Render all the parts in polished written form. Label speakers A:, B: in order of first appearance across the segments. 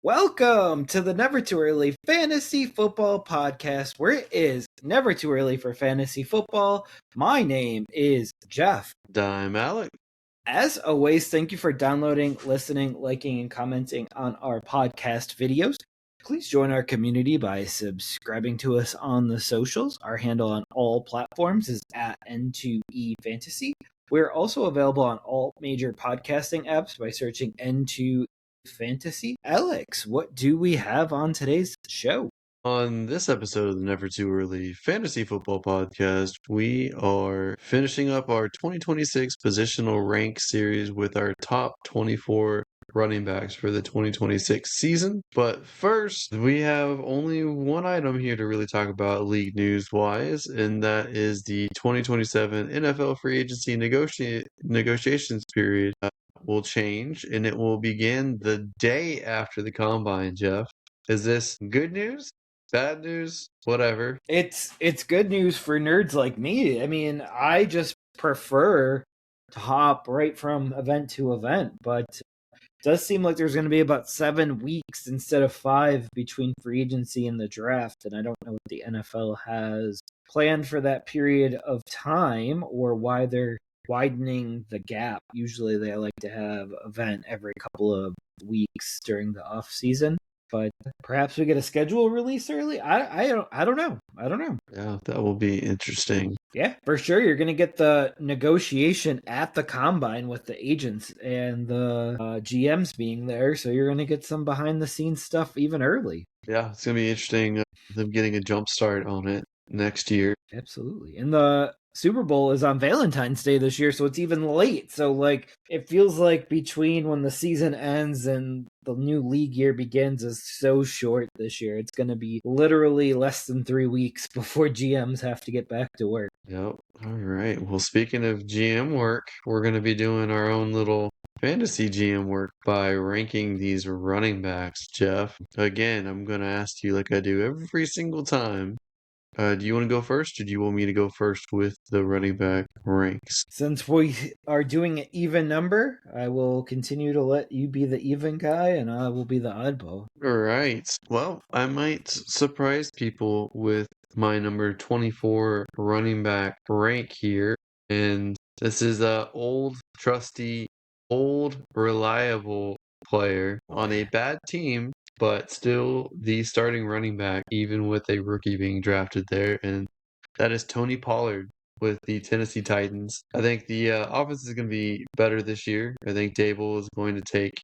A: Welcome to the Never Too Early Fantasy Football Podcast, where it is never too early for fantasy football. My name is Jeff.
B: I'm Alec.
A: As always, thank you for downloading, listening, liking, and commenting on our podcast videos. Please join our community by subscribing to us on the socials. Our handle on all platforms is at N2E Fantasy. We're also available on all major podcasting apps by searching N2 Fantasy. Alex, what do we have on today's show?
B: On this episode of the Never Too Early Fantasy Football Podcast, we are finishing up our 2026 positional rank series with our top 24 running backs for the 2026 season. But first, we have only one item here to really talk about league news-wise, and that is the 2027 NFL free agency negotiations period will change, and it will begin the day after the combine, Jeff. Is this good news? Bad news? Whatever.
A: It's good news for nerds like me. I mean, I just prefer to hop right from event to event, but it does seem like there's going to be about 7 weeks instead of 5 between free agency and the draft, and I don't know what the NFL has planned for that period of time or why they're widening the gap. Usually they like to have an event every couple of weeks during the off season, but perhaps we get a schedule release early. I don't know.
B: Yeah, that will be interesting.
A: Yeah, for sure. You're going to get the negotiation at the combine with the agents and the GMs being there. So you're going to get some behind the scenes stuff even early.
B: Yeah, it's going to be interesting them getting a jump start on it next year.
A: Absolutely. And the Super Bowl is on Valentine's Day this year, so it's even late. So, like, it feels like between when the season ends and the new league year begins is so short this year. It's going to be literally less than 3 weeks before GMs have to get back to work.
B: Yep. All right. Well, speaking of GM work, we're going to be doing our own little fantasy GM work by ranking these running backs, Jeff. Again, I'm going to ask you like I do every single time. Do you want to go first, or do you want me to go first with the running back ranks?
A: Since we are doing an even number, I will continue to let you be the even guy, and I will be the oddball.
B: All right. Well, I might surprise people with my number 24 running back rank here. And this is a old, trusty, old, reliable player on a bad team, but still the starting running back, even with a rookie being drafted there. And that is Tony Pollard with the Tennessee Titans. I think the offense is going to be better this year. I think Dable is going to take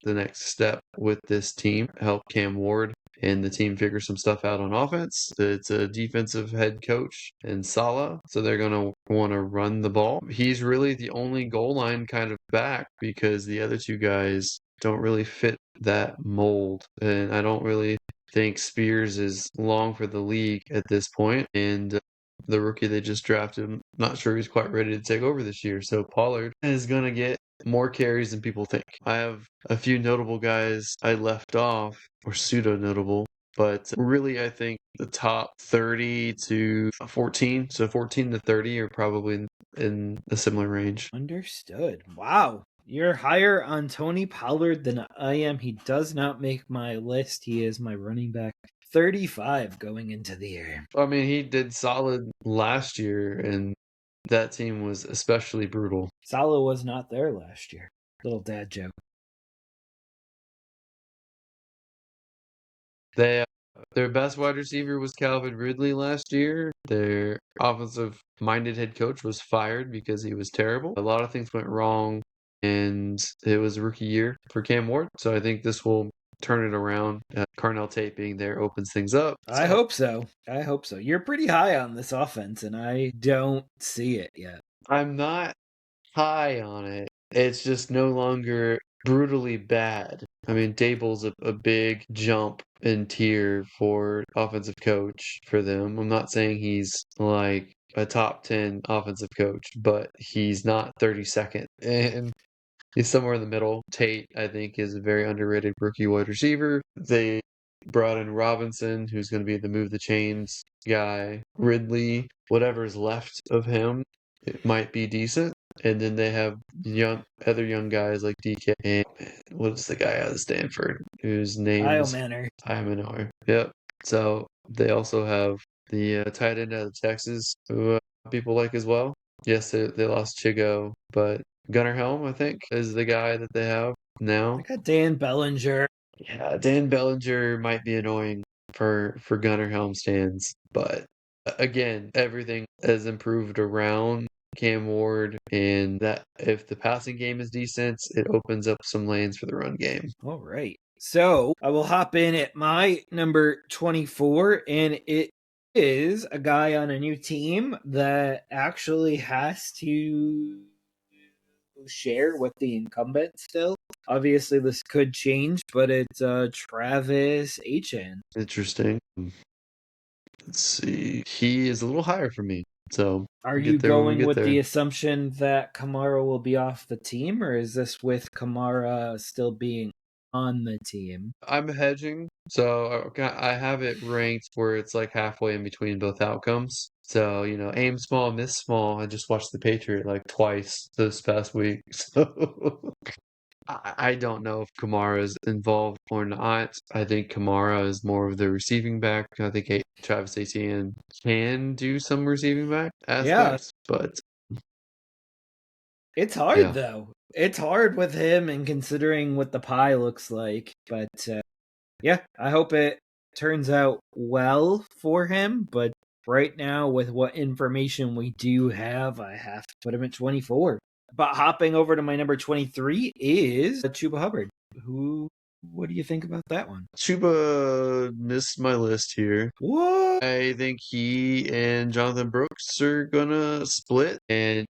B: the next step with this team, help Cam Ward and the team figure some stuff out on offense. It's a defensive head coach in Saleh, so they're going to want to run the ball. He's really the only goal line kind of back because the other two guys don't really fit that mold. And I don't really think Spears is long for the league at this point. And the rookie they just drafted, I'm not sure he's quite ready to take over this year. So Pollard is going to get more carries than people think. I have a few notable guys I left off, or pseudo-notable, but really I think the top 30 to 14, so 14 to 30 are probably in a similar range.
A: Understood. Wow. You're higher on Tony Pollard than I am. He does not make my list. He is my running back 35 going into the year.
B: I mean, he did solid last year, and that team was especially brutal.
A: Saleh was not there last year. Little dad joke.
B: Their best wide receiver was Calvin Ridley last year. Their offensive-minded head coach was fired because he was terrible. A lot of things went wrong, and it was a rookie year for Cam Ward. So I think this will turn it around. Carnell Tate being there opens things up.
A: I hope so. You're pretty high on this offense, and I don't see it yet.
B: I'm not high on it. It's just no longer brutally bad. I mean, Dable's a big jump in tier for offensive coach for them. I'm not saying he's like a top 10 offensive coach, but he's not 32nd. And he's somewhere in the middle. Tate, I think, is a very underrated rookie wide receiver. They brought in Robinson, who's going to be the move the chains guy. Ridley, whatever's left of him, it might be decent. And then they have other young guys like DK and what's the guy out of Stanford whose name
A: Kyle
B: is
A: Manor.
B: Imanor. Yep. So they also have the tight end out of Texas who people like as well. Yes, they lost Chigo, but Gunnar Helm, I think, is the guy that they have
A: I
B: now.
A: got Dan Bellinger.
B: Yeah, Dan Bellinger might be annoying for Gunnar Helm stands, but again, everything has improved around Cam Ward, and that if the passing game is decent, it opens up some lanes for the run game.
A: All right. So I will hop in at my number 24, and it is a guy on a new team that actually has to share with the incumbent still. Obviously, this could change, but it's Travis Etienne.
B: Interesting. Let's see. He is a little higher for me, so
A: Are
B: we'll
A: you
B: get there when we
A: going
B: get
A: with the
B: there.
A: assumption that Kamara will be off the team, or is this with Kamara still being on the team?
B: I'm hedging, so I have it ranked where it's like halfway in between both outcomes. So, aim small, miss small. I just watched the Patriot like twice this past week. So I don't know if Kamara is involved or not. I think Kamara is more of the receiving back. I think Travis Etienne can do some receiving back
A: Yeah,
B: aspects, but
A: it's hard
B: yeah.
A: though. It's hard with him and considering what the pie looks like. But yeah, I hope it turns out well for him. But right now, with what information we do have, I have to put him at 24. But hopping over to my number 23 is Chuba Hubbard. What do you think about that one?
B: Chuba missed my list here.
A: What?
B: I think he and Jonathan Brooks are gonna split, and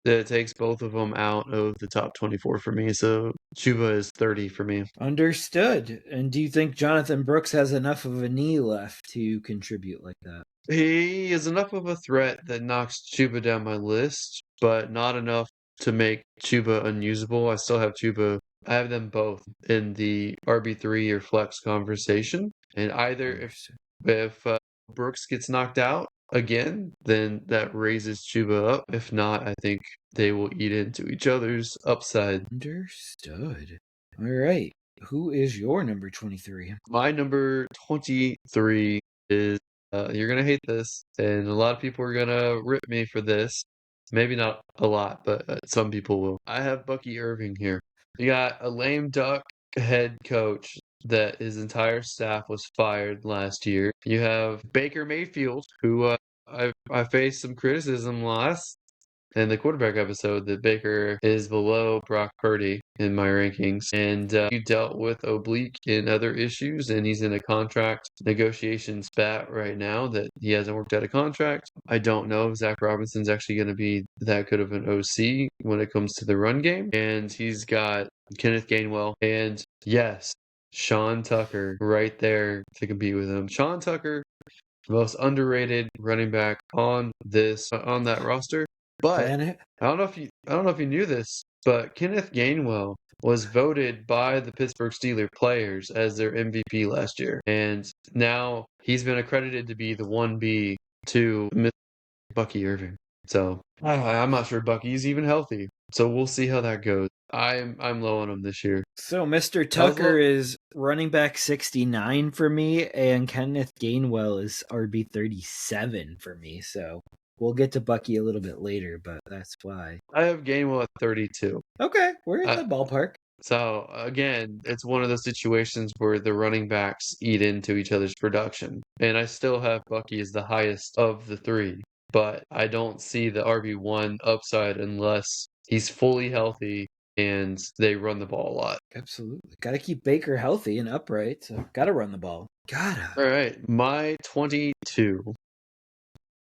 B: that takes both of them out of the top 24 for me. So Chuba is 30 for me.
A: Understood. And do you think Jonathan Brooks has enough of a knee left to contribute like that?
B: He is enough of a threat that knocks Chuba down my list, but not enough to make Chuba unusable. I still have Chuba. I have them both in the RB3 or flex conversation. And either
A: Understood.
B: if Brooks gets knocked out again, then that raises Chuba up. If not, I think they will eat into each other's upside.
A: Understood. All right. Who is your number 23?
B: My number 23 is you're gonna hate this, and a lot of people are gonna rip me for this. Maybe not a lot, but some people will. I have Bucky Irving here. You got a lame duck head coach that his entire staff was fired last year. You have Baker Mayfield, who I faced some criticism last in the quarterback episode that Baker is below Brock Purdy in my rankings. And he dealt with oblique and other issues, and he's in a contract negotiation spat right now that he hasn't worked out a contract. I don't know if Zach Robinson's actually going to be that good of an OC when it comes to the run game. And he's got Kenneth Gainwell and, yes, Sean Tucker right there to compete with him. Sean Tucker, most underrated running back on that roster. But
A: Planet?
B: I don't know if you knew this, but Kenneth Gainwell was voted by the Pittsburgh Steelers players as their MVP last year, and now he's been accredited to be the 1B to Bucky Irving. So I'm not sure Bucky's even healthy. So we'll see how that goes. I'm low on him this year.
A: So Mr.
B: I was
A: Tucker
B: low.
A: is running back 69 for me, and Kenneth Gainwell is RB 37 for me. So we'll get to Bucky a little bit later, but that's why.
B: I have Gainwell at 32.
A: Okay, we're in
B: Uh,
A: the ballpark.
B: So again, it's one of those situations where the running backs eat into each other's production. And I still have Bucky as the highest of the three, but I don't see the RB1 upside unless he's fully healthy and they run the ball a lot.
A: Absolutely. Got to keep Baker healthy and upright. So got to run the ball. Gotta.
B: All right, my 22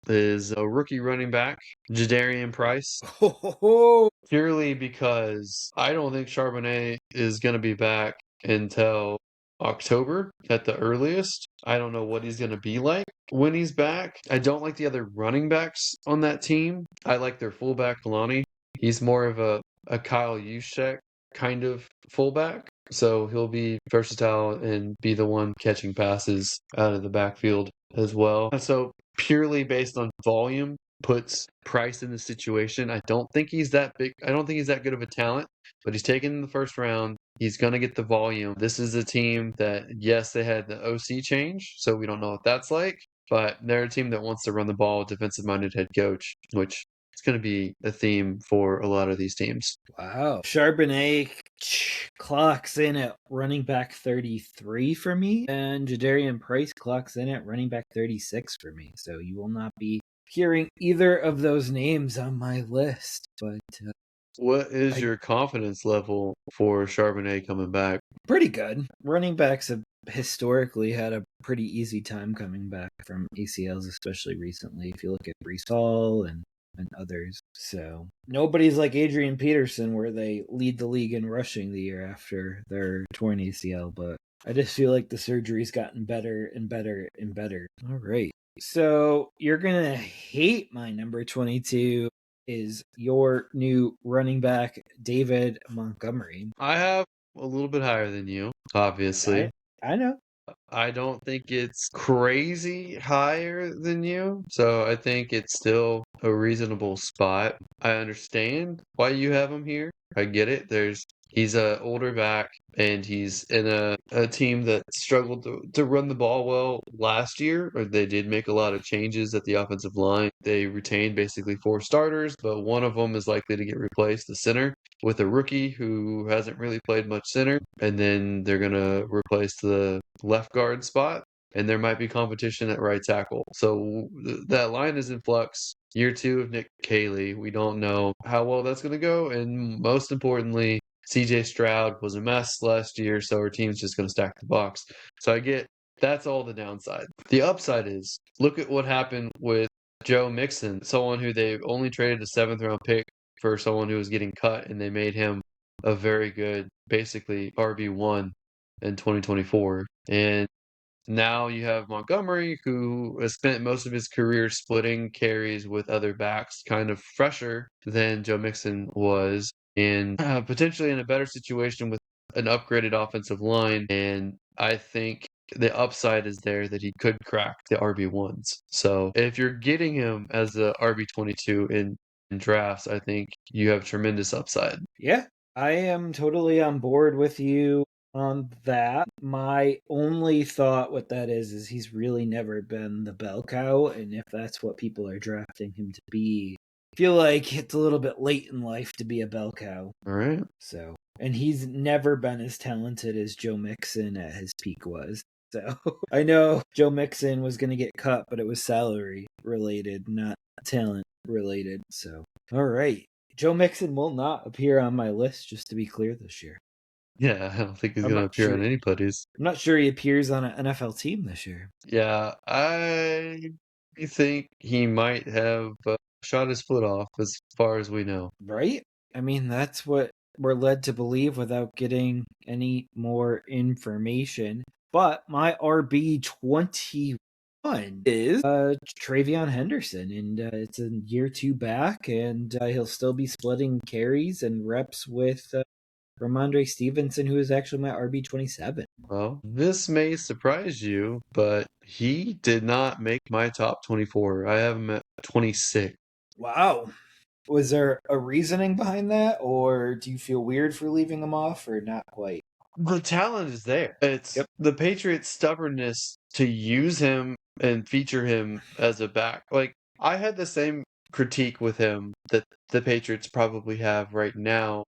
B: is a rookie running back, Jadarian Price.
A: Ho, ho, ho.
B: Purely because I don't think Charbonnet is going to be back until October at the earliest. I don't know what he's going to be like when he's back. I don't like the other running backs on that team. I like their fullback, Kalani. He's more of a Kyle Juszczyk kind of fullback. So he'll be versatile and be the one catching passes out of the backfield as well. So purely based on volume, puts Price in the situation. I don't think he's that big. I don't think he's that good of a talent, but he's taken in the first round. He's going to get the volume. This is a team that, yes, they had the OC change, so we don't know what that's like, but they're a team that wants to run the ball, defensive minded head coach, which is going to be a theme for a lot of these teams.
A: Wow. Charbonnet clocks in at running back 33 for me, and Jadarian Price clocks in at running back 36 for me. So you will not be hearing either of those names on my list. But
B: what is your confidence level for Charbonnet coming back?
A: Pretty good. Running backs have historically had a pretty easy time coming back from ACLs, especially recently. If you look at Brees Hall and others. So nobody's like Adrian Peterson, where they lead the league in rushing the year after their torn ACL, but I just feel like the surgery's gotten better and better and better. All right. So you're going to hate my number 22 is your new running back, David Montgomery.
B: I have a little bit higher than you, obviously.
A: I know.
B: I don't think it's crazy higher than you, so I think it's still a reasonable spot. I understand why you have him here. I get it. He's a older back and he's in a team that struggled to run the ball well last year, or they did make a lot of changes at the offensive line. They retained basically 4 starters, but one of them is likely to get replaced, the center, with a rookie who hasn't really played much center, and then they're going to replace the left guard spot, and there might be competition at right tackle. So that line is in flux. Year 2 of Nick Caley, we don't know how well that's going to go, and most importantly, CJ Stroud was a mess last year, so our team's just going to stack the box. So I get that's all the downside. The upside is look at what happened with Joe Mixon, someone who they've only traded a 7th-round pick for someone who was getting cut, and they made him a very good, basically RB1 in 2024. And now you have Montgomery, who has spent most of his career splitting carries with other backs, kind of fresher than Joe Mixon was, and potentially in a better situation with an upgraded offensive line. And I think the upside is there that he could crack the RB1s. So if you're getting him as a RB22 in drafts, I think you have tremendous upside.
A: Yeah, I am totally on board with you on that. My only thought with that is he's really never been the bell cow, and if that's what people are drafting him to be, I feel like it's a little bit late in life to be a bell cow.
B: All right.
A: So, and he's never been as talented as Joe Mixon at his peak was. So I know Joe Mixon was going to get cut, but it was salary related, not talent related. So, all right. Joe Mixon will not appear on my list, just to be clear, this year.
B: Yeah, I don't think he's
A: I'm
B: going to
A: not
B: appear
A: sure.
B: on anybody's.
A: I'm not sure he appears on an NFL team this year.
B: Yeah, I think he might have shot his foot off as far as we know.
A: Right? I mean, that's what we're led to believe without getting any more information. But my RB21 is Travion Henderson, and it's a year 2 back, and he'll still be splitting carries and reps with Ramondre Stevenson, who is actually my RB27.
B: Well, this may surprise you, but he did not make my top 24. I have him at 26.
A: Wow. Was there a reasoning behind that, or do you feel weird for leaving him off, or not quite?
B: The talent is there. It's
A: Yep.
B: the Patriots' stubbornness to use him and feature him as a back. Like, I had the same critique with him that the Patriots probably have right now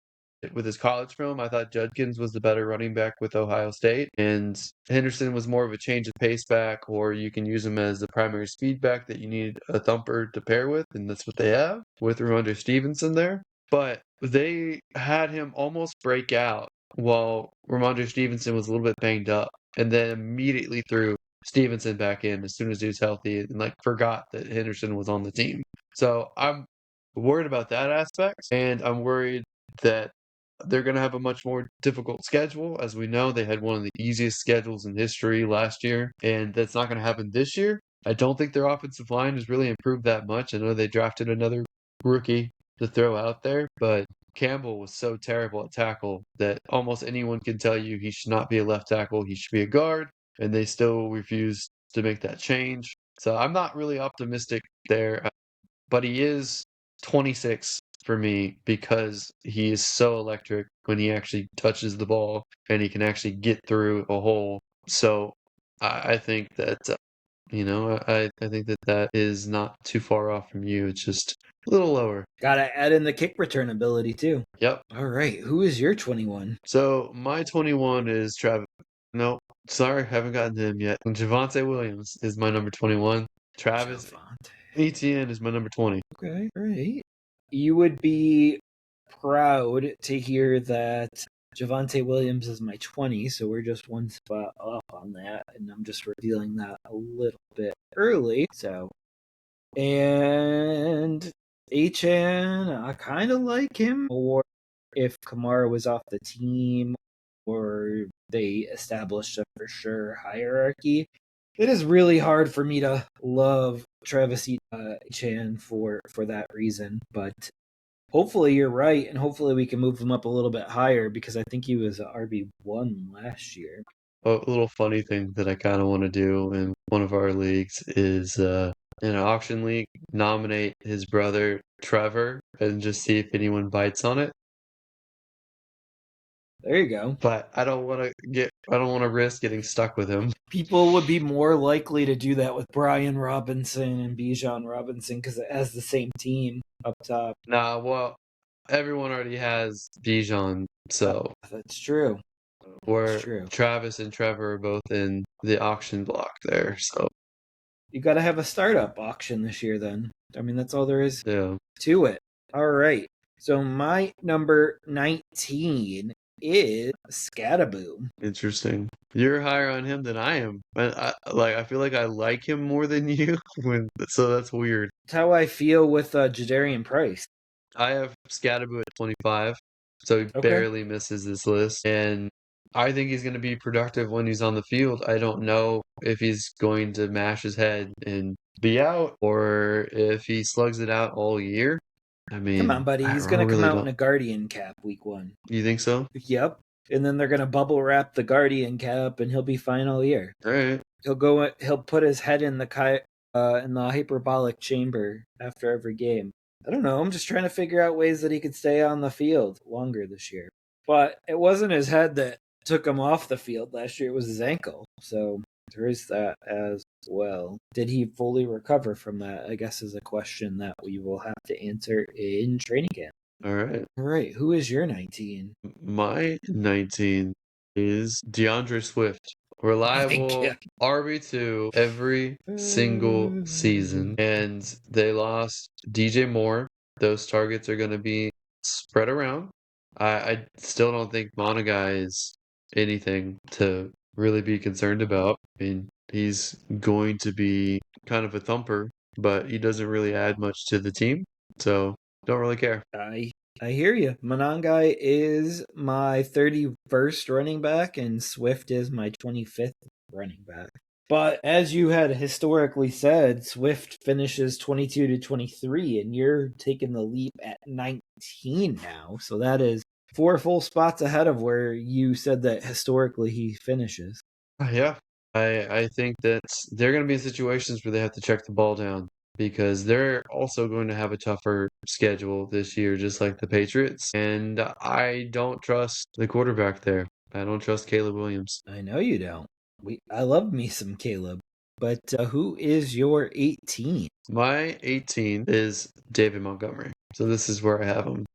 B: with his college film. I thought Judkins was the better running back with Ohio State, and Henderson was more of a change of pace back, or you can use him as the primary speed back that you need a thumper to pair with, and that's what they have with Ramondre Stevenson there. But they had him almost break out while Ramondre Stevenson was a little bit banged up, and then immediately threw Stevenson back in as soon as he was healthy, and like forgot that Henderson was on the team. So I'm worried about that aspect, and I'm worried that they're going to have a much more difficult schedule. As we know, they had one of the easiest schedules in history last year, and that's not going to happen this year. I don't think their offensive line has really improved that much. I know they drafted another rookie to throw out there, but Campbell was so terrible at tackle that almost anyone can tell you he should not be a left tackle, he should be a guard, and they still refuse to make that change. So I'm not really optimistic there. but he is 26 for me because he is so electric when he actually touches the ball and he can actually get through a hole. So I think that I think that that is not too far off from you. It's just a little lower.
A: Gotta add in the kick return ability too.
B: Yep.
A: All right, who is your 21?
B: So my 21 is Travis. No, sorry, haven't gotten to him yet. Javonte Williams is my number 21. Travis
A: Javante.
B: Etienne is my number 20.
A: Okay, all right. You would be proud to hear that Javante Williams is my 20, so we're just one spot up on that, and I'm just revealing that a little bit early. So, and Achan, I kind of like him, or if Kamara was off the team, or they established a for sure hierarchy. It is really hard for me to love Travis Chan for that reason, but hopefully you're right, and hopefully we can move him up a little bit higher because I think he was a RB1 last year.
B: A little funny thing that I kind of want to do in one of our leagues is in an auction league, nominate his brother Trevor and just see if anyone bites on it.
A: There you go.
B: But I don't want to risk getting stuck with him.
A: People would be more likely to do that with Brian Robinson and Bijan Robinson because it has the same team up top.
B: Nah, well, everyone already has Bijan, so
A: That's true. That's
B: where
A: true.
B: Travis and Trevor are both in the auction block there. So
A: You got to have a startup auction this year then. I mean, that's all there is
B: yeah,
A: to it. All right. So my number 19 is Scataboom.
B: interesting. You're higher on him than I am. I feel like I like him more than you so that's weird.
A: That's how I feel with Jadarian Price.
B: I have Scatterboo at 25, so he
A: Okay.
B: barely misses this list. And I think he's going to be productive when he's on the field. I don't know if he's going to mash his head and be out or if he slugs it out all year. I
A: Come on,
B: mean,
A: buddy.
B: I
A: He's going to come
B: really
A: out in
B: don't.
A: a Guardian cap week 1.
B: You think so?
A: Yep. And then they're going to bubble wrap the Guardian cap and he'll be fine all year.
B: All right.
A: He'll put his head in the hyperbolic chamber after every game. I don't know. I'm just trying to figure out ways that he could stay on the field longer this year. But it wasn't his head that took him off the field last year. It was his ankle. So there is that as well. Did he fully recover from that? I guess is a question that we will have to answer in training camp.
B: All right.
A: All right. Who is your 19?
B: My 19 is DeAndre Swift.
A: My
B: Reliable
A: God.
B: RB2 every single season. And they lost DJ Moore. Those targets are going to be spread around. I still don't think Monagai is anything to really be concerned about. I mean, he's going to be kind of a thumper, but he doesn't really add much to the team. So don't really care.
A: I hear you. Monangai is my 31st running back, and Swift is my 25th running back. But as you had historically said, Swift finishes 22 to 23, and you're taking the leap at 19 now. So that is 4 full spots ahead of where you said that historically he finishes.
B: Yeah, I think that they're going to be in situations where they have to check the ball down because they're also going to have a tougher schedule this year, just like the Patriots. And I don't trust the quarterback there. I don't trust Caleb Williams.
A: I know you don't. I love me some Caleb. But who is your 18?
B: My 18 is David Montgomery. So this is where I have him.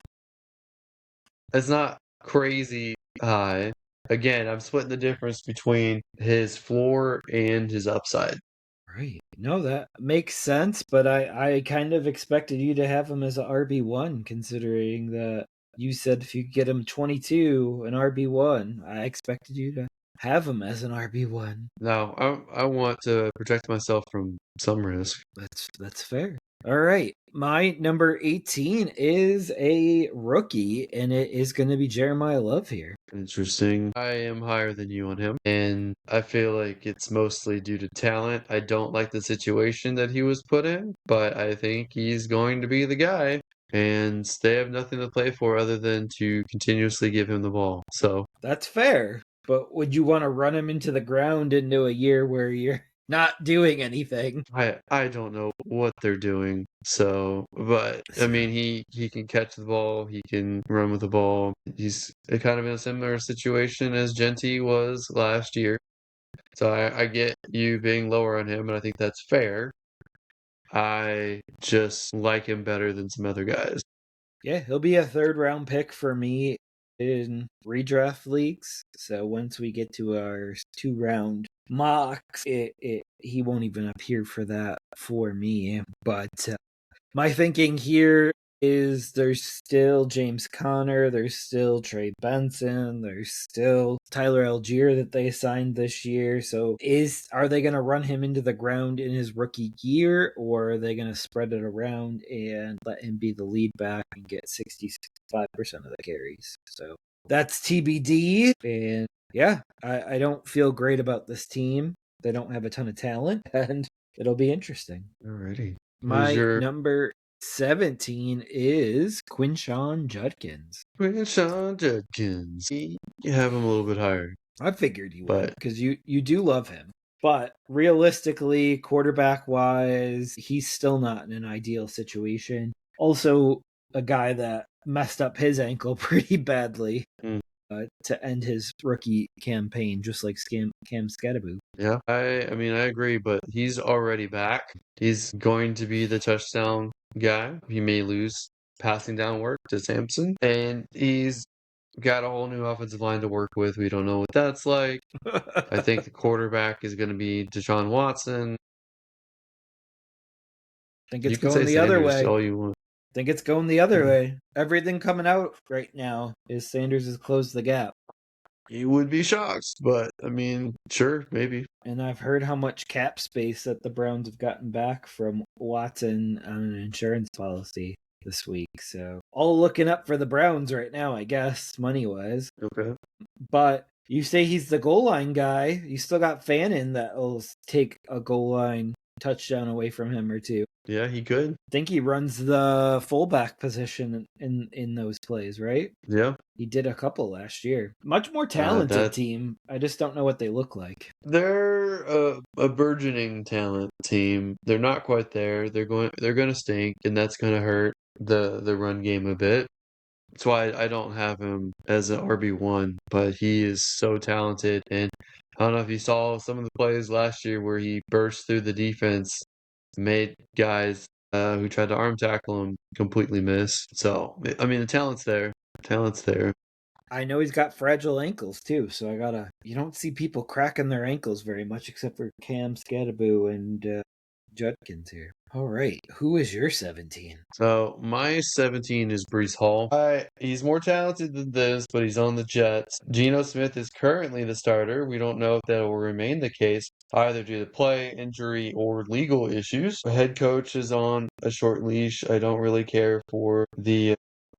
B: It's not crazy high. Again, I'm splitting the difference between his floor and his upside.
A: Right. No, that makes sense, but I kind of expected you to have him as a RB1, considering that you said if you get him 22, an RB1. I expected you to have him as an RB1.
B: No, I want to protect myself from some risk.
A: That's fair. All right. My number 18 is a rookie, and it is going to be Jeremiah Love here.
B: Interesting. I am higher than you on him, and I feel like it's mostly due to talent. I don't like the situation that he was put in, but I think he's going to be the guy, and they have nothing to play for other than to continuously give him the ball. So
A: That's fair. But would you want to run him into the ground into a year where you're not doing anything.
B: I don't know what they're doing. So, but I
A: So,
B: mean, he can catch the ball, he can run with the ball. He's kind of in a similar situation as Genty was last year. So I get you being lower on him, and I think that's fair. I just like him better than some other guys.
A: yeah, he'll be a third round pick for me in redraft leagues. So once we get to our 2 round mocks, he won't even appear for that for me. But my thinking here is there's still James Conner, there's still Trey Benson, there's still Tyler Algier that they signed this year. So are they going to run him into the ground in his rookie year, or are they going to spread it around and let him be the lead back and get 65% of the carries? So that's TBD. And yeah, I don't feel great about this team. They don't have a ton of talent, and it'll be interesting.
B: Alrighty. Who's
A: My
B: your
A: number 17 is Quinshawn Judkins.
B: Sean Judkins? You have him a little bit higher,
A: I figured you would
B: but
A: because you do love him. But realistically, quarterback wise, he's still not in an ideal situation. Also, a guy that messed up his ankle pretty badly
B: mm,
A: to end his rookie campaign, just like Cam Skadaboo.
B: yeah, I mean I agree, but he's already back. He's going to be the touchdown guy. He may lose passing down work to Sampson, and he's got a whole new offensive line to work with. We don't know what that's like. I think the quarterback is going to be Deshaun Watson.
A: Think
B: You
A: it's
B: can
A: going
B: say
A: the other
B: Sanders
A: way.
B: all you want.
A: Think it's going the other way. Everything coming out right now is Sanders has closed the gap.
B: You would be shocked, but I mean, sure, maybe.
A: And I've heard how much cap space that the Browns have gotten back from Watson on an insurance policy this week. So all looking up for the Browns right now, I guess, money wise.
B: Okay.
A: But you say he's the goal line guy. You still got Fannin that will take a goal line touchdown away from him or two.
B: Yeah, he could.
A: I think he runs the fullback position in those plays, right?
B: Yeah.
A: He did a couple last year. Much more talented
B: That
A: team. I just don't know what they look like.
B: they're a burgeoning talent team. They're not quite there. They're going to stink, and that's going to hurt the run game a bit. That's why I don't have him as an RB1, but he is so talented. And I don't know if you saw some of the plays last year where he burst through the defense, made guys who tried to arm tackle him completely miss. So, I mean, the talent's there. Talent's there.
A: I know he's got fragile ankles too, so I gotta. You don't see people cracking their ankles very much, except for Cam Skadaboo and Judkins here. All right, who is your 17?
B: So my 17 is Brees Hall. He's more talented than this, but he's on the Jets. Geno Smith is currently the starter. We don't know if that will remain the case, either due to play, injury, or legal issues. The head coach is on a short leash. I don't really care for the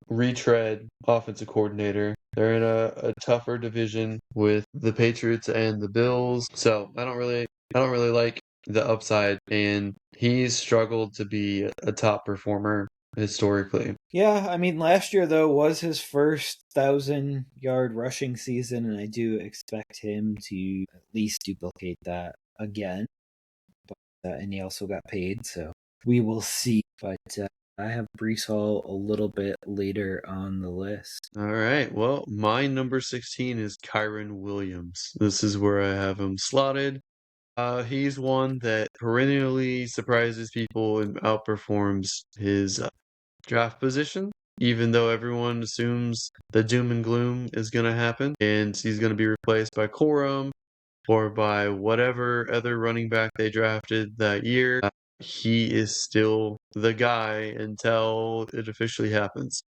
B: retread offensive coordinator. They're in a tougher division with the Patriots and the Bills. So I don't really like the upside, and he's struggled to be a top performer historically.
A: Yeah, I mean, last year though was his first 1,000 yard rushing season, and I do expect him to at least duplicate that again. But and he also got paid, so we will see. But I have Brees Hall a little bit later on the list.
B: All right. Well, my number 16 is Kyron Williams. This is where I have him slotted. He's one that perennially surprises people and outperforms his draft position, even though everyone assumes the doom and gloom is going to happen and he's going to be replaced by Corum or by whatever other running back they drafted that year. He is still the guy until it officially happens.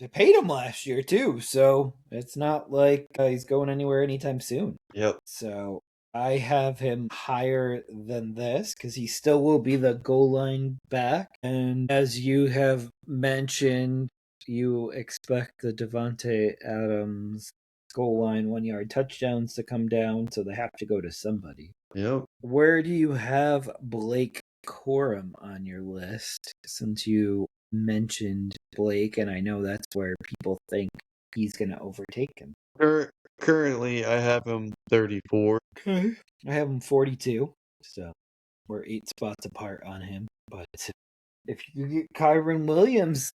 A: They paid him last year too, so it's not like he's going anywhere anytime soon.
B: Yep.
A: So I have him higher than this because he still will be the goal line back. And as you have mentioned, you expect the Devonte Adams goal line 1 yard touchdowns to come down, so they have to go to somebody.
B: Yep.
A: Where do you have Blake Corum on your list since you mentioned Blake, and I know that's where people think he's going to overtake him?
B: Currently, I have him 34.
A: Okay. I have him 42. So We're 8 spots apart on him. But if you get Kyron Williams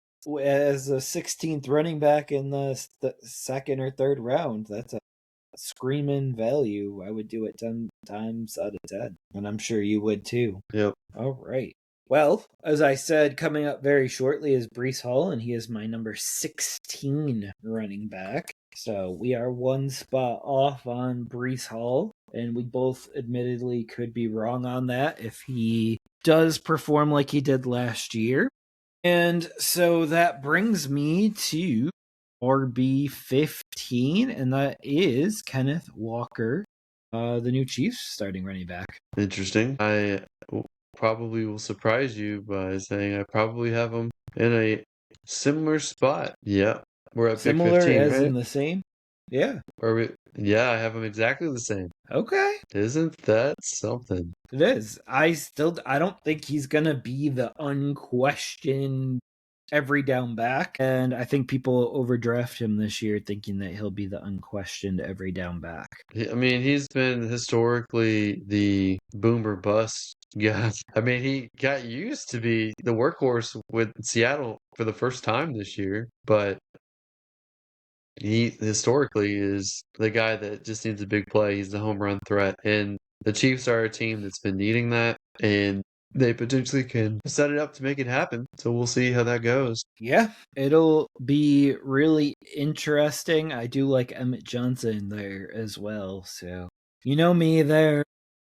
A: as a 16th running back in the second or third round, that's a screaming value. I would do it 10 times out of 10. And I'm sure you would too.
B: Yep.
A: All right. Well, as I said, coming up very shortly is Breece Hall, and he is my number 16 running back. So we are 1 spot off on Breece Hall, and we both admittedly could be wrong on that if he does perform like he did last year. And so that brings me to RB15, and that is Kenneth Walker, the new Chiefs starting running back.
B: Interesting. I probably will surprise you by saying I probably have him in a similar spot. Yeah. We're at pick
A: Similar
B: 15,
A: as
B: right?
A: in the same? Yeah.
B: Yeah, I have them exactly the same.
A: Okay.
B: Isn't that something?
A: It is. I don't think he's gonna be the unquestioned every down back, and I think people overdraft him this year thinking that he'll be the unquestioned every down back.
B: I mean, he's been historically the boomer bust guy. I mean, he got used to be the workhorse with Seattle for the first time this year, but he historically is the guy that just needs a big play. He's the home run threat, and the Chiefs are a team that's been needing that, and they potentially can set it up to make it happen. So we'll see how that goes.
A: Yeah, it'll be really interesting. I do like Emmett Johnson there as well, so you know me there.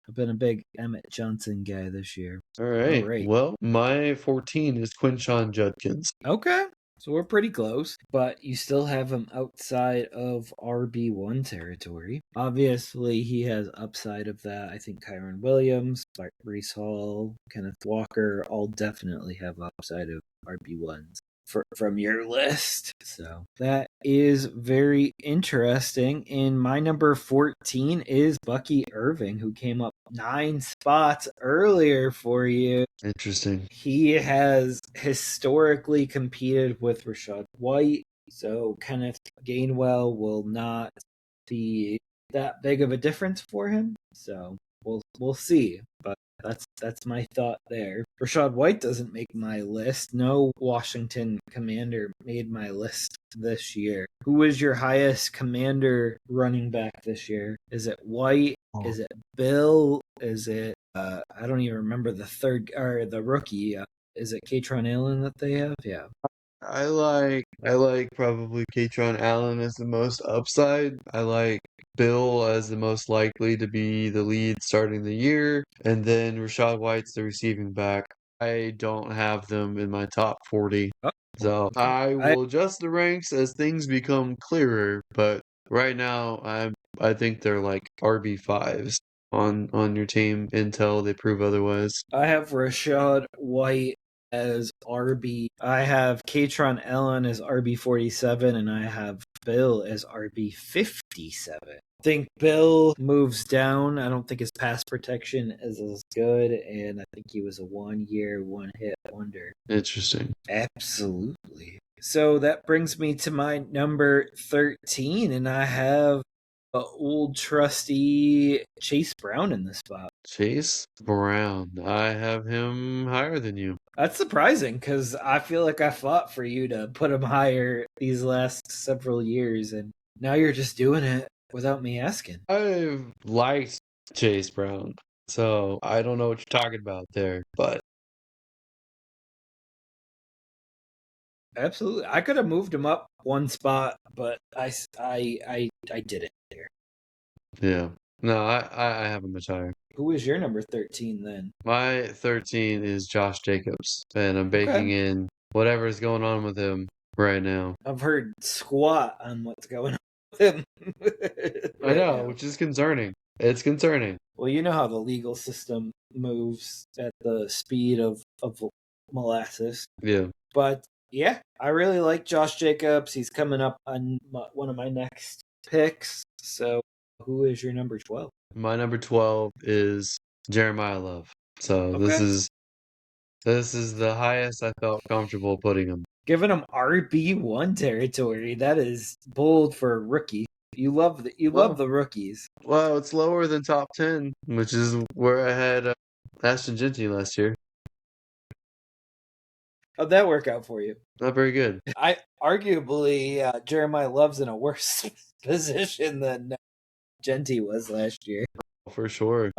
A: I've been a big Emmett Johnson guy this year.
B: All right.
A: right.
B: Well, my 14 is Quinshawn Judkins.
A: Okay. So we're pretty close, but you still have him outside of RB1 territory. Obviously, he has upside of that. I think Kyron Williams, Breece Hall, Kenneth Walker all definitely have upside of RB1s from your list. So that is very interesting. And my number 14 is Bucky Irving, who came up 9 spots earlier for you.
B: Interesting.
A: He has historically competed with Rachaad White, so Kenneth Gainwell will not be that big of a difference for him. So we'll see. But that's my thought there. Rachaad White doesn't make my list. No Washington Commander made my list this year. Who is your highest Commander running back this year? Is it White? Is it Bill? Is it I don't even remember the third or the rookie. Is it Katron Allen that they have? Yeah.
B: I like probably Katron Allen as the most upside. I like Bill as the most likely to be the lead starting the year, and then Rachaad White's the receiving back. I don't have them in my top 40.
A: Oh,
B: So I will adjust the ranks as things become clearer, but right now I think they're like RB5s on your team until they prove otherwise.
A: I have Rachaad White as RB. I have Katron Allen as RB 47, and I have Bill as RB 57. I think Bill moves down. I don't think his pass protection is as good, and I think he was a 1-year, 1-hit wonder.
B: Interesting.
A: Absolutely. So that brings me to my number 13, and I have old trusty Chase Brown in this spot.
B: Chase Brown. I have him higher than you.
A: That's surprising because I feel like I fought for you to put him higher these last several years, and now you're just doing it without me asking.
B: I've liked Chase Brown, so I don't know what you're talking about there, but
A: Absolutely, I could have moved him up 1 spot, but I did it there.
B: yeah. No, I have him much higher.
A: Who is your number 13 then?
B: My 13 is Josh Jacobs, and I'm baking in whatever's going on with him right now.
A: I've heard squat on what's going on with him.
B: I know, which is concerning. It's concerning.
A: Well, you know how the legal system moves at the speed of molasses.
B: Yeah.
A: But yeah, I really like Josh Jacobs. He's coming up on one of my next picks. So who is your number 12?
B: My number 12 is Jeremiah Love. So this is the highest I felt comfortable putting him.
A: Giving him RB1 territory. That is bold for a rookie. You love the rookies.
B: Well, it's lower than top 10, which is where I had Ashton Genty last year.
A: How'd that work out for you?
B: Not very good.
A: I arguably Jeremiah Love's in a worse position than Genty was last year.
B: For sure.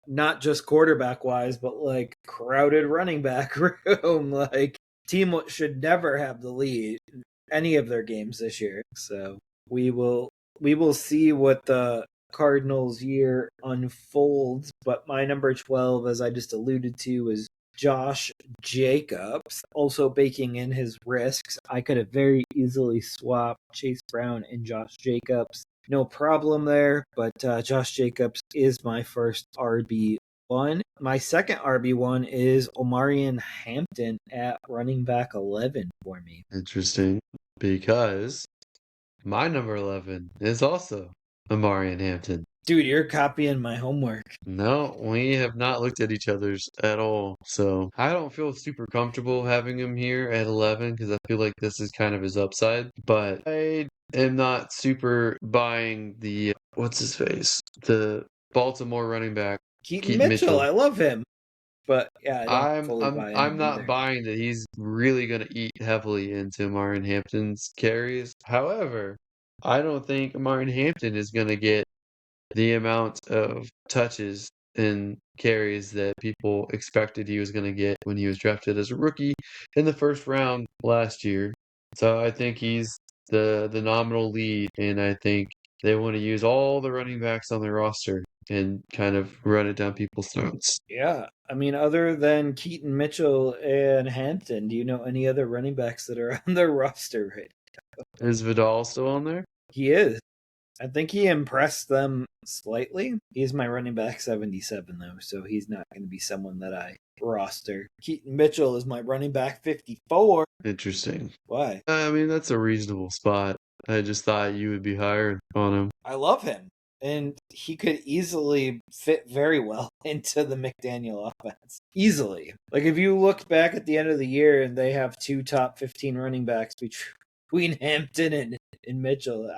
A: Not just quarterback wise, but like crowded running back room. Like team should never have the lead in any of their games this year. So we will see what the Cardinals year unfolds. But my number 12, as I just alluded to, is Josh Jacobs, also baking in his risks. I could have very easily swapped Chase Brown and Josh Jacobs. No problem there, but Josh Jacobs is my first RB1. My second RB1 is Omarion Hampton at running back 11 for me.
B: Interesting. Because my number 11 is also Omarion Hampton.
A: Dude, you're copying my homework.
B: No, we have not looked at each other's at all. So I don't feel super comfortable having him here at 11 because I feel like this is kind of his upside. But I am not super buying the, what's his face? The Baltimore running back,
A: Keaton Mitchell. I love him. But yeah, I don't fully buy
B: I'm
A: him
B: not
A: either.
B: buying that he's really going to eat heavily into Martin Hampton's carries. However, I don't think Martin Hampton is going to get the amount of touches and carries that people expected he was going to get when he was drafted as a rookie in the first round last year. So I think he's the nominal lead, and I think they want to use all the running backs on their roster and kind of run it down people's throats.
A: Yeah, I mean, other than Keaton Mitchell and Hampton, do you know any other running backs that are on their roster right?
B: Is Vidal still on there?
A: He is. I think he impressed them slightly. He's my running back 77, though, so he's not going to be someone that I roster. Keaton Mitchell is my running back 54.
B: Interesting.
A: Why?
B: I mean, that's a reasonable spot. I just thought you would be higher on him.
A: I love him. And he could easily fit very well into the McDaniel offense. Easily. Like, if you look back at the end of the year and they have two top 15 running backs between Hampton and Mitchell,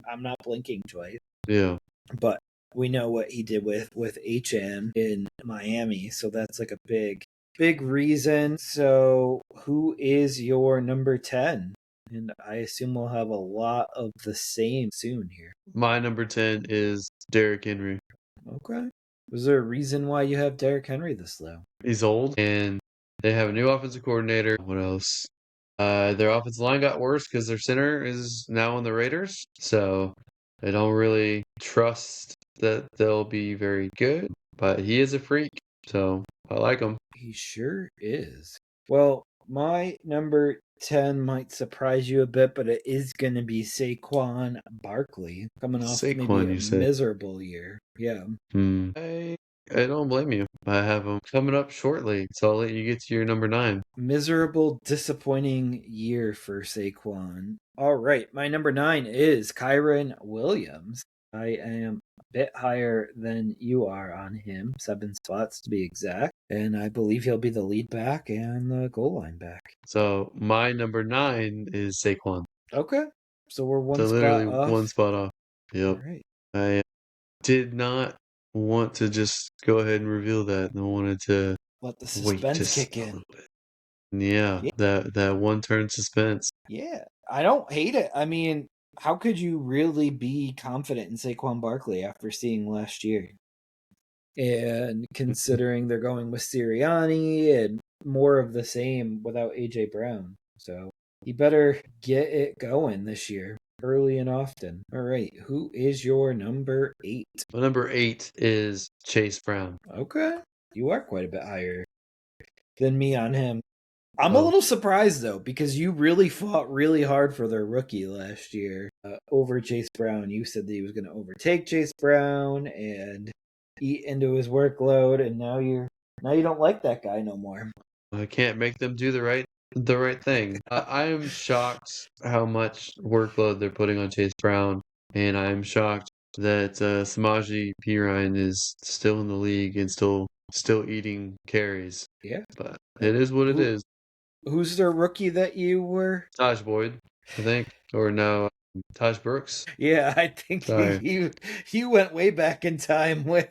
A: I'm not blinking twice.
B: Yeah.
A: But we know what he did with HM in Miami, so that's like a big reason. So who is your number 10? And I assume we'll have a lot of the same soon here.
B: My number 10 is Derrick Henry.
A: Okay. Was there a reason why you have Derrick Henry this low?
B: He's old, and they have a new offensive coordinator. What else? Their offensive line got worse because their center is now on the Raiders, so I don't really trust that they'll be very good. But he is a freak, so I like him.
A: He sure is. Well, my number 10 might surprise you a bit, but it is going to be Saquon Barkley, coming off
B: Saquon,
A: maybe a
B: you said?
A: miserable year. Yeah.
B: I don't blame you. I have him coming up shortly, so I'll let you get to your number 9.
A: Miserable, disappointing year for Saquon. All right, my number 9 is Kyron Williams. I am a bit higher than you are on him, 7 spots to be exact. And I believe he'll be the lead back and the goal line back.
B: So my number 9 is Saquon.
A: Okay. So we're one
B: So
A: spot
B: literally
A: off.
B: one spot off. Yep.
A: All right.
B: I did not want to just go ahead and reveal that. I wanted to
A: Let the
B: wait
A: suspense
B: just
A: kick
B: a
A: in.
B: little bit. Yeah, that one turn suspense.
A: Yeah. I don't hate it. I mean, how could you really be confident in Saquon Barkley after seeing last year? And considering they're going with Sirianni and more of the same without AJ Brown. So he better get it going this year, early and often. All right, who is your number 8?
B: My number 8 is Chase Brown.
A: Okay, you are quite a bit higher than me on him. I'm a little surprised though, because you really fought really hard for their rookie last year over Chase Brown. You said that he was going to overtake Chase Brown and eat into his workload, and now you don't like that guy no more.
B: I can't make them do the right thing. I am shocked how much workload they're putting on Chase Brown, and I'm shocked that Samaje Perine is still in the league and still eating carries.
A: Yeah,
B: But it is what it is.
A: Who's their rookie that you were?
B: Taj Boyd, I think, or no, Taj Brooks.
A: Yeah, I think
B: Sorry.
A: you went way back in time with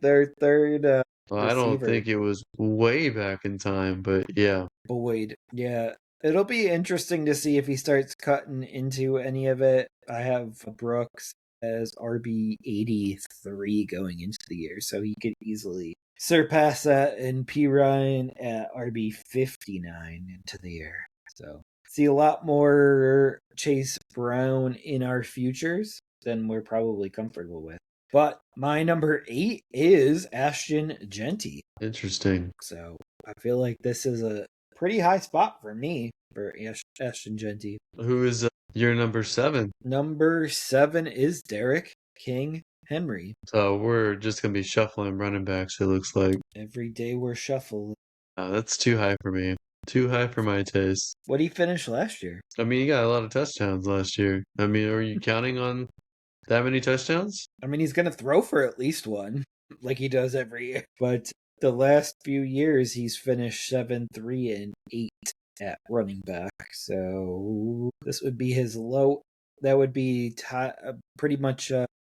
A: their third
B: Well, I don't
A: receiver.
B: think it was way back in time, but yeah.
A: Boyd. Yeah. It'll be interesting to see if he starts cutting into any of it. I have Brooks as RB 83 going into the year, so he could easily surpass that, and P Ryan at RB 59 into the year. So see a lot more Chase Brown in our futures than we're probably comfortable with. But my number 8 is Ashton Genty.
B: Interesting.
A: So I feel like this is a pretty high spot for me for Ashton Genty.
B: Who is your number 7?
A: Number 7 is Derek King Henry.
B: So we're just gonna be shuffling running backs, it looks like.
A: Every day we're shuffling.
B: That's too high for me. Too high for my taste.
A: What did he finish last year?
B: I mean, he got a lot of touchdowns last year. I mean, are you counting on that many touchdowns?
A: I mean, he's going to throw for at least one, like he does every year. But the last few years, he's finished 7-3-8 at running back. So this would be his low. That would be pretty much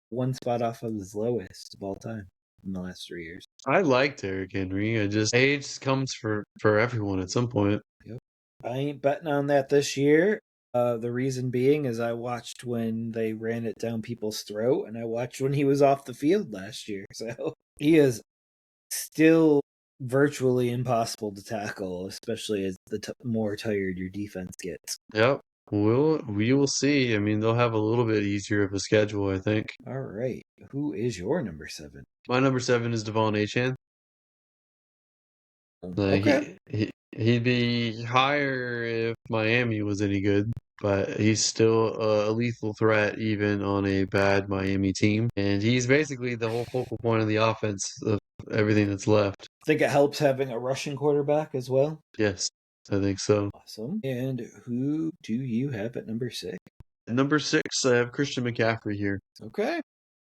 A: one spot off of his lowest of all time in the last 3 years.
B: I like Derrick Henry. I just age comes for everyone at some point.
A: Yep. I ain't betting on that this year. The reason being is I watched when they ran it down people's throat, and I watched when he was off the field last year. So he is still virtually impossible to tackle, especially as the more tired your defense gets.
B: Yep. We will see. I mean, they'll have a little bit easier of a schedule, I think.
A: All right. Who is your number 7?
B: My number 7 is Devon Achane.
A: Okay.
B: He'd be higher if Miami was any good, but he's still a lethal threat even on a bad Miami team. And he's basically the whole focal point of the offense of everything that's left.
A: Think it helps having a rushing quarterback as well?
B: Yes, I think so.
A: Awesome. And who do you have at number 6?
B: At number 6, I have Christian McCaffrey here.
A: Okay.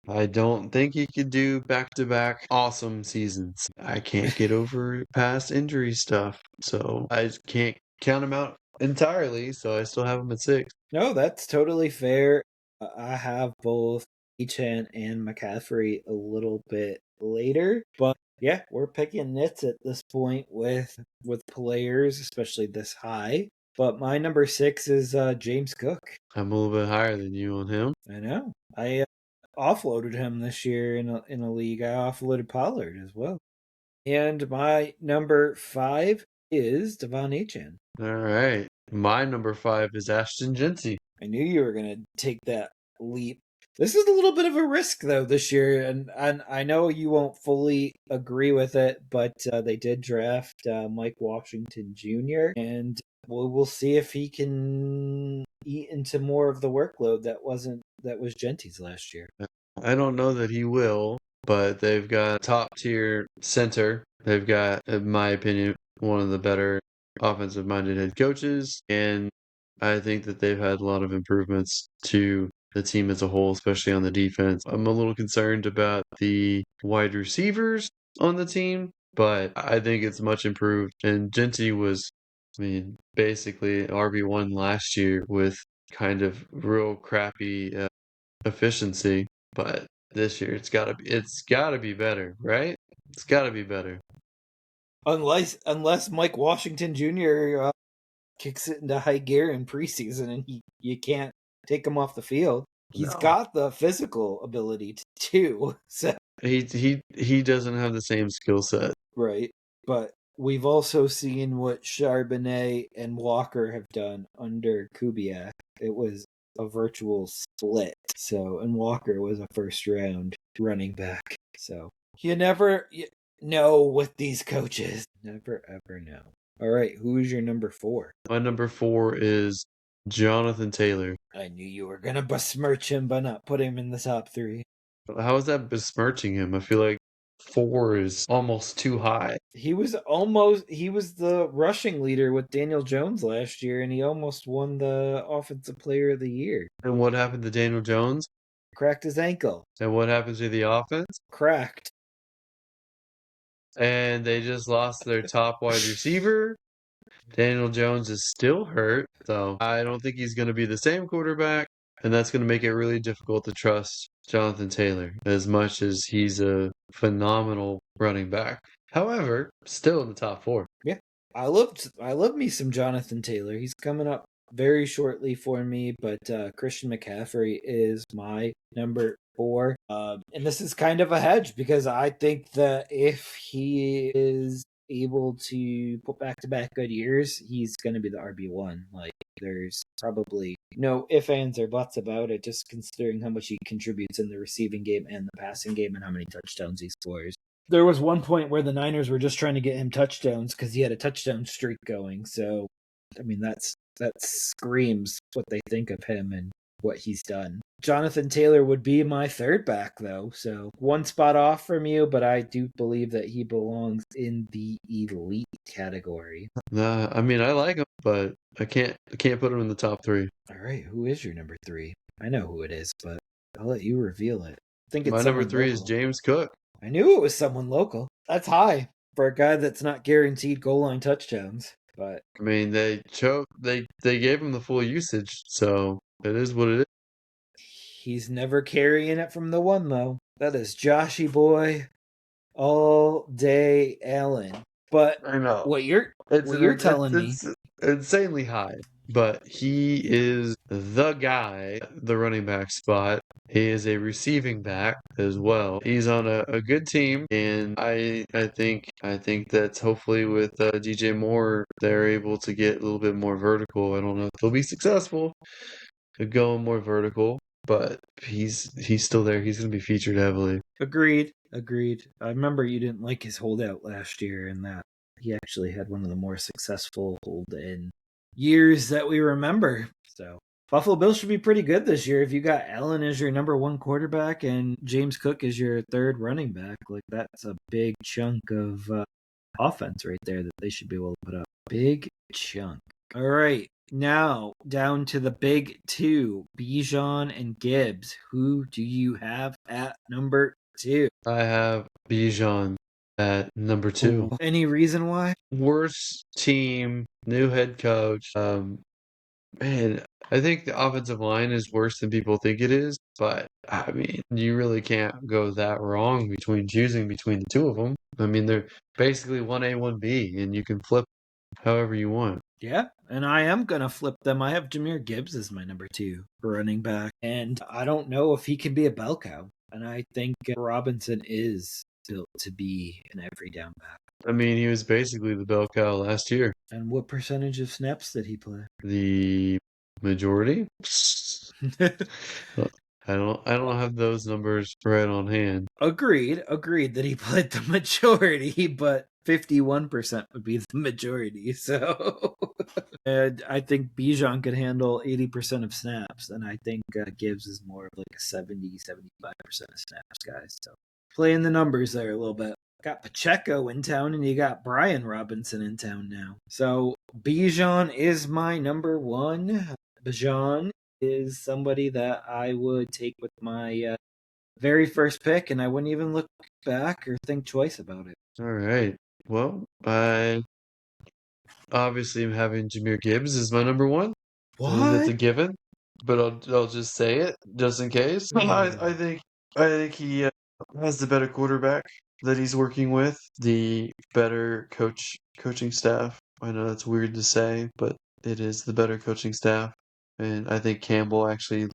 B: I don't think he could do back-to-back awesome seasons. I can't get over past injury stuff, so I can't count him out entirely, so I still have him at 6.
A: No, that's totally fair. I have both Echan and McCaffrey a little bit later, but yeah, we're picking nits at this point with players, especially this high. But my number 6 is James Cook.
B: I'm a little bit higher than you on him.
A: I know. I offloaded him this year in a league. I offloaded Pollard as well. And my number 5 is Devon Echan.
B: All right. My number 5 is Ashton Genty.
A: I knew you were going to take that leap. This is a little bit of a risk, though, this year, and I know you won't fully agree with it, but they did draft Mike Washington Jr., and we'll see if he can eat into more of the workload that was Genty's last year.
B: I don't know that he will, but they've got top tier center. They've got, in my opinion, one of the better offensive minded head coaches, and I think that they've had a lot of improvements to the team as a whole, especially on the defense. I'm a little concerned about the wide receivers on the team, but I think it's much improved. And Genty was, I mean, basically RB1 last year with kind of real crappy efficiency, but this year it's gotta be better, right? It's gotta be better.
A: Unless Mike Washington Jr. Kicks it into high gear in preseason, and you can't take him off the field. He's
B: No.
A: got the physical ability to, so
B: He doesn't have the same skill set.
A: right. But we've also seen what Charbonnet and Walker have done under Kubiak. It was a virtual split. So, and Walker was a first round running back. So you never know with these coaches. Never ever know. All right, who is your number 4?
B: My number 4 is Jonathan Taylor.
A: I knew you were gonna besmirch him by not putting him in the top 3.
B: How is that besmirching him? I feel like 4 is almost too high.
A: He was the rushing leader with Daniel Jones last year, and he almost won the Offensive Player of the Year.
B: And what happened to Daniel Jones?
A: Cracked his ankle.
B: And what happens to the offense?
A: Cracked.
B: And they just lost their top wide receiver. Daniel Jones is still hurt, so I don't think he's going to be the same quarterback. and that's going to make it really difficult to trust Jonathan Taylor as much as he's a phenomenal running back. However, still in the top four.
A: Yeah. I love me some Jonathan Taylor. He's coming up very shortly for me, but Christian McCaffrey is my number 4. And this is kind of a hedge because I think that if he is able to put back-to-back good years, he's going to be the RB1. Like, there's probably no ifs, ands, or buts about it, just considering how much he contributes in the receiving game and the passing game and how many touchdowns he scores. There was one point where the Niners were just trying to get him touchdowns because he had a touchdown streak going. So, I mean, that screams what they think of him and what he's done. Jonathan Taylor would be my third back, though. So one spot off from you, but I do believe that he belongs in the elite category.
B: I mean, I like him, but I can't put him in the top 3.
A: All right, who is your number 3? I know who it is, but I'll let you reveal it. I think it's
B: My number
A: someone
B: 3 is
A: local.
B: James Cook.
A: I knew it was someone local. That's high for a guy that's not guaranteed goal line touchdowns. But
B: I mean, they gave him the full usage, so it is what it is.
A: he's never carrying it from the one, though. That is Joshy boy all day Allen. But
B: I know.
A: what you're
B: It's
A: what you're telling me,
B: it's insanely high, but he is the guy, the running back spot. He is a receiving back as well. He's on a good team, and I think that hopefully with DJ Moore, they're able to get a little bit more vertical. I don't know if they'll be successful at going more vertical, but he's still there. He's going to be featured heavily.
A: agreed. I remember you didn't like his holdout last year, and that he actually had one of the more successful hold in years that we remember. So Buffalo Bills should be pretty good this year if you got Allen as your number 1 quarterback and James Cook as your third running back. Like, that's a big chunk of offense right there that they should be able to put up. Big chunk. All right. Now down to the big 2, Bijan and Gibbs. Who do you have at number 2?
B: I have Bijan at number 2.
A: Ooh. Any reason why?
B: Worst team, new head coach. Man, I think the offensive line is worse than people think it is, but I mean, you really can't go that wrong between choosing between the two of them. I mean, they're basically 1A, 1B, and you can flip however you want.
A: Yeah, and I am going to flip them. I have Jahmyr Gibbs as my number 2 running back, and I don't know if he can be a bell cow. And I think Robinson is built to be an every down back.
B: I mean, he was basically the bell cow last year.
A: And what percentage of snaps did he play?
B: The majority? I don't have those numbers right on hand.
A: Agreed that he played the majority, but 51% would be the majority. So, and I think Bijan could handle 80% of snaps, and I think Gibbs is more of like a 75% of snaps, guys. So, playing the numbers there a little bit. Got Pacheco in town, and you got Brian Robinson in town now. So, Bijan is my number 1. Bijan is somebody that I would take with my very first pick, and I wouldn't even look back or think twice about it.
B: All right. Well, I obviously am having Jahmyr Gibbs as my number 1. I think that's a
A: What?
B: given, but I'll just say it just in case. I think he has the better quarterback that he's working with, the better coaching staff. I know that's weird to say, but it is the better coaching staff, and I think Campbell actually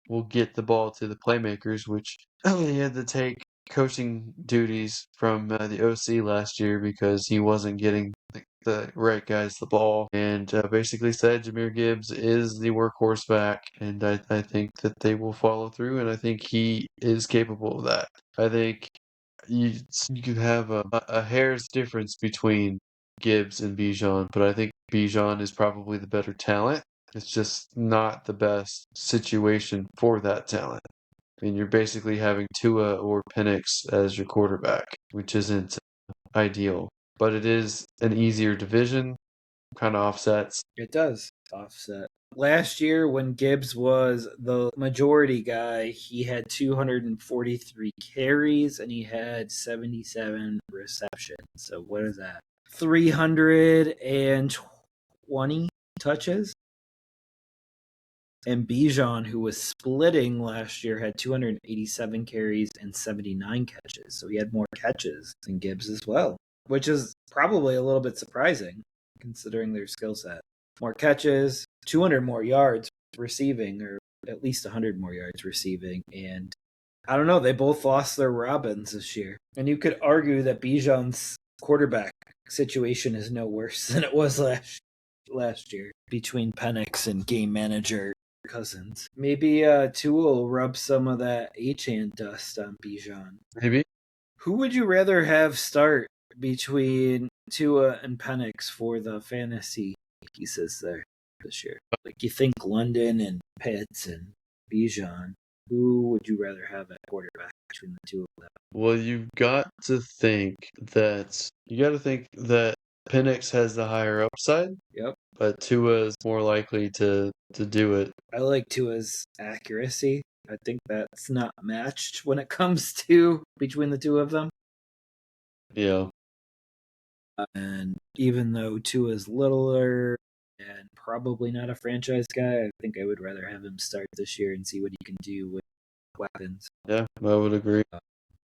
B: will get the ball to the playmakers, which he had to take coaching duties from the OC last year because he wasn't getting the right guys the ball, and basically said Jahmyr Gibbs is the workhorse back, and I think that they will follow through, and I think he is capable of that. I think you you could have a hair's difference between Gibbs and Bijan, but I think Bijan is probably the better talent. It's just not the best situation for that talent. I mean, you're basically having Tua or Penix as your quarterback, which isn't ideal. But it is an easier division, kind of offsets.
A: It does offset. Last year, when Gibbs was the majority guy, he had 243 carries and he had 77 receptions. So, what is that? 320 touches? And Bijan, who was splitting last year, had 287 carries and 79 catches. So he had more catches than Gibbs as well, which is probably a little bit surprising considering their skill set. More catches, 200 more yards receiving, or at least 100 more yards receiving. And I don't know, they both lost their Robins this year. And you could argue that Bijan's quarterback situation is no worse than it was last year between Penix and game manager Cousins. Maybe Tua will rub some of that Achane dust on Bijan.
B: Maybe.
A: Who would you rather have start between Tua and Penix for the fantasy pieces there this year? Like, you think London and Pitts and Bijan. Who would you rather have at quarterback between the two of them?
B: Well, you got to think that Penix has the higher upside.
A: Yep.
B: But Tua is more likely to do it.
A: I like Tua's accuracy. I think that's not matched when it comes to between the two of them.
B: Yeah.
A: And even though Tua's littler and probably not a franchise guy, I think I would rather have him start this year and see what he can do with weapons.
B: Yeah, I would agree.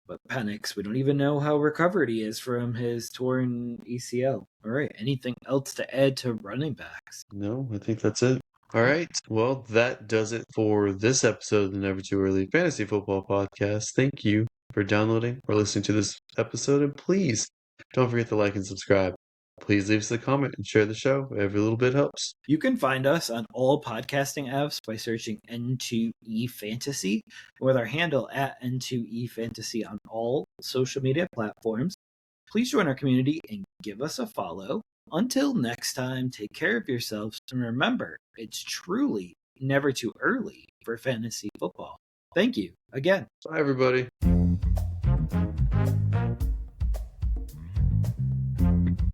A: But Penix, we don't even know how recovered he is from his torn ACL. All right, anything else to add to running backs?
B: No, I think that's it. All right. Well, that does it for this episode of the Never Too Early Fantasy Football Podcast. Thank you for downloading or listening to this episode. And please don't forget to like and subscribe. Please leave us a comment and share the show. Every little bit helps.
A: You can find us on all podcasting apps by searching N2E Fantasy, with our handle at N2E Fantasy on all social media platforms. Please join our community and give us a follow. Until next time, take care of yourselves, and remember, it's truly never too early for fantasy football. Thank you again.
B: Bye, everybody.